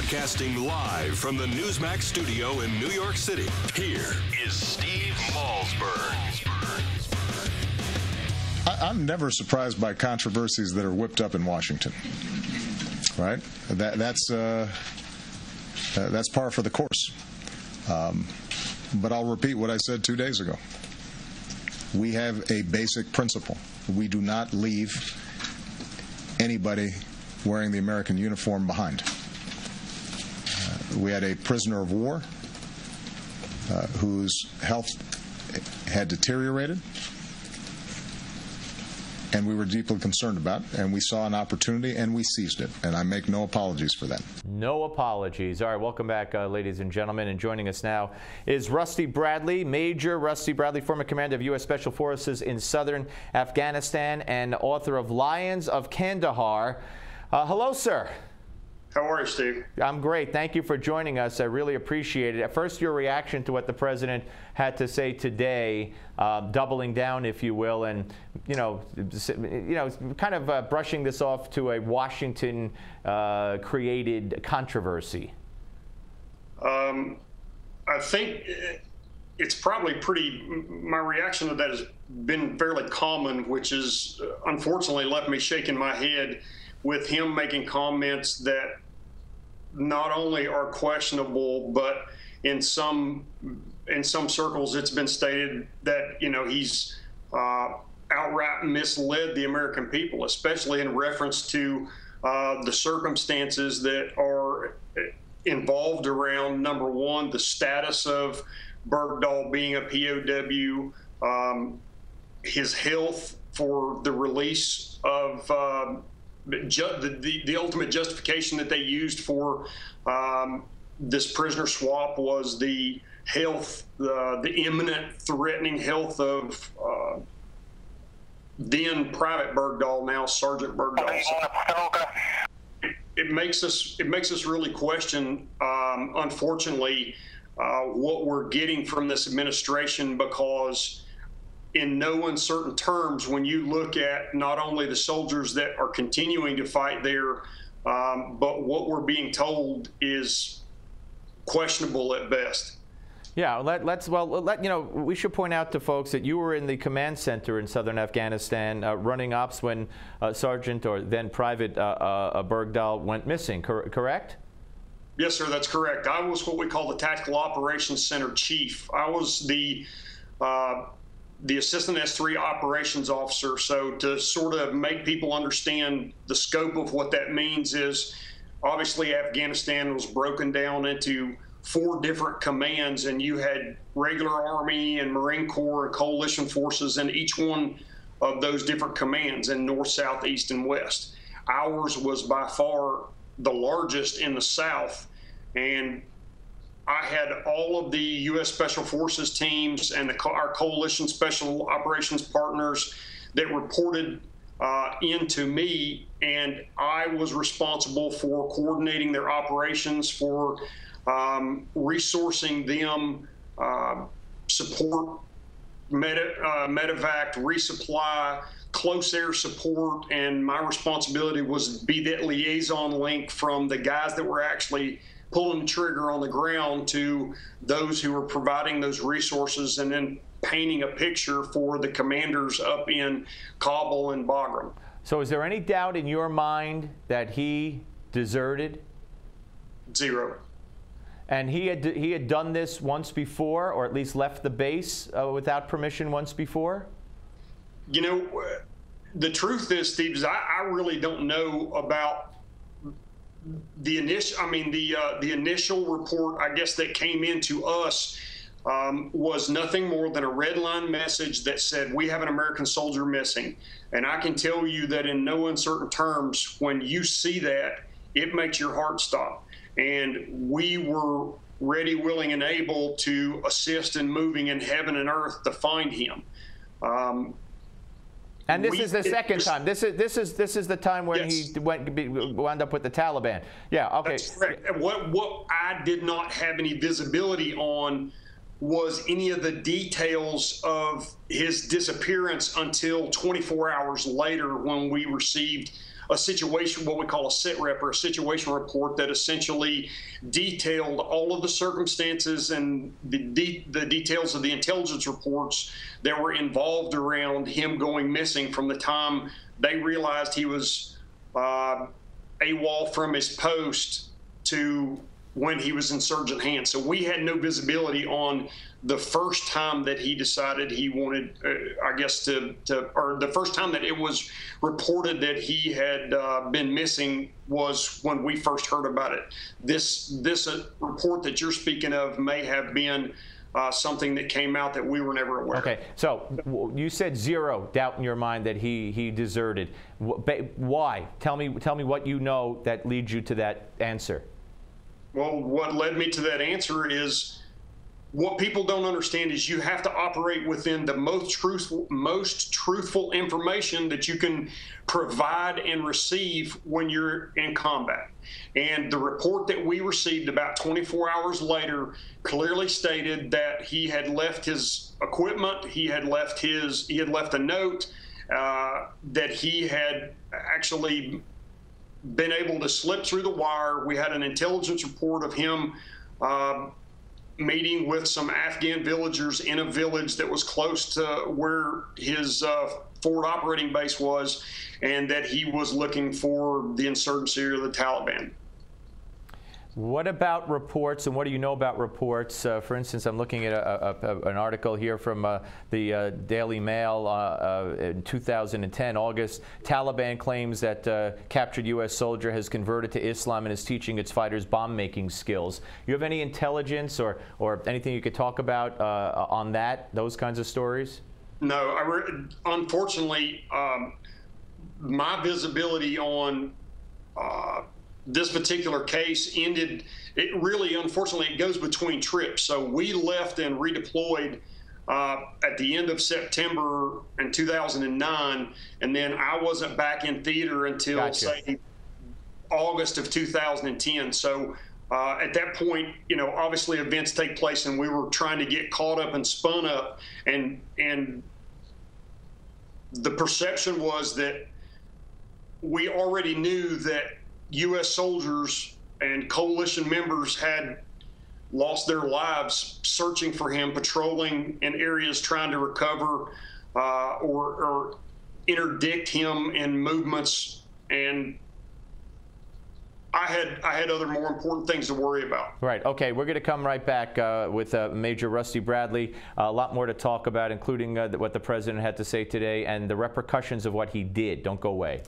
Broadcasting live from the Newsmax studio in New York City, here is Steve Malzberg. I'm never surprised by controversies that are whipped up in Washington, right? That's par for the course. But I'll repeat what I said 2 days ago. We have a basic principle. We do not leave anybody wearing the American uniform behind. We had a prisoner of war whose health had deteriorated, and we were deeply concerned about, and we saw an opportunity, and we seized it, and I make no apologies for that. No apologies. All right, welcome back, ladies and gentlemen, and joining us now is Rusty Bradley, Major Rusty Bradley, former commander of U.S. Special Forces in Southern Afghanistan and author of Lions of Kandahar. Hello, sir. How are you, Steve? I'm great. Thank you for joining us. I really appreciate it. At first, your reaction to what the president had to say today, doubling down, if you will, and kind of brushing this off to a Washington created controversy. I think it's probably my reaction to that has been fairly common, which is unfortunately left me shaking my head with him making comments that not only are questionable, but in some circles it's been stated that he's outright misled the American people, especially in reference to the circumstances that are involved around, number one, the status of Bergdahl being a POW, his health for the release of the ultimate justification that they used for this prisoner swap was the health, the imminent threatening health of then Private Bergdahl, now Sergeant Bergdahl. So it makes us really question, unfortunately, what we're getting from this administration, because in no uncertain terms, when you look at not only the soldiers that are continuing to fight there, but what we're being told is questionable at best. Yeah, we should point out to folks that you were in the command center in Southern Afghanistan running ops when Sergeant or then Private Bergdahl went missing, correct? Yes, sir, that's correct. I was what we call the Tactical Operations Center Chief. I was the Assistant S3 Operations Officer. So to sort of make people understand the scope of what that means is, obviously Afghanistan was broken down into 4 different commands, and you had regular Army and Marine Corps and coalition forces in each one of those different commands in north, south, east, and west. Ours was by far the largest in the south, and I had all of the U.S. Special Forces teams and our coalition special operations partners that reported into me, and I was responsible for coordinating their operations, for resourcing them, support, medevac, resupply, close air support, and my responsibility was to be that liaison link from the guys that were actually pulling the trigger on the ground to those who were providing those resources, and then painting a picture for the commanders up in Kabul and Bagram. So is there any doubt in your mind that he deserted? Zero. And he had done this once before, or at least left the base without permission once before? The truth is, Steve, is I really don't know about the initial report, I guess, that came into us was nothing more than a red line message that said, we have an American soldier missing. And I can tell you that in no uncertain terms, when you see that, it makes your heart stop. And we were ready, willing, and able to assist in moving in heaven and earth to find him. And this is the second time. This is the time when yes. he wound up with the Taliban. Yeah. Okay. That's correct. What I did not have any visibility on was any of the details of his disappearance until 24 hours later, when we received a situation, what we call a sit rep, or a situation report, that essentially detailed all of the circumstances and the details of the intelligence reports that were involved around him going missing from the time they realized he was AWOL from his post to when he was in surgeon hands. So we had no visibility on the first time that he decided he wanted, I guess, or the first time that it was reported that he had been missing was when we first heard about it. This report that you're speaking of may have been something that came out that we were never aware of. Okay, so you said zero doubt in your mind that he deserted. Why? Tell me what you know that leads you to that answer. Well, what led me to that answer is, what people don't understand is you have to operate within the most truthful information that you can provide and receive when you're in combat. And the report that we received about 24 hours later clearly stated that he had left his equipment, he had left a note, that he had actually been able to slip through the wire. We had an intelligence report of him meeting with some Afghan villagers in a village that was close to where his forward operating base was, and that he was looking for the insurgency or the Taliban. What about reports, and what do you know about reports? For instance, I'm looking at an article here from the Daily Mail in 2010, August. Taliban claims that captured U.S. soldier has converted to Islam and is teaching its fighters bomb-making skills. You have any intelligence or anything you could talk about on those kinds of stories? No, unfortunately, my visibility on this particular case ended. It really, unfortunately, it goes between trips. So we left and redeployed at the end of September in 2009, and then I wasn't back in theater until say August of 2010. So at that point, obviously events take place, and we were trying to get caught up and spun up, and the perception was that we already knew that U.S. soldiers and coalition members had lost their lives searching for him, patrolling in areas trying to recover or interdict him in movements, and I had other more important things to worry about. Right. Okay. We're going to come right back with Major Rusty Bradley. A lot more to talk about, including what the president had to say today and the repercussions of what he did. Don't go away.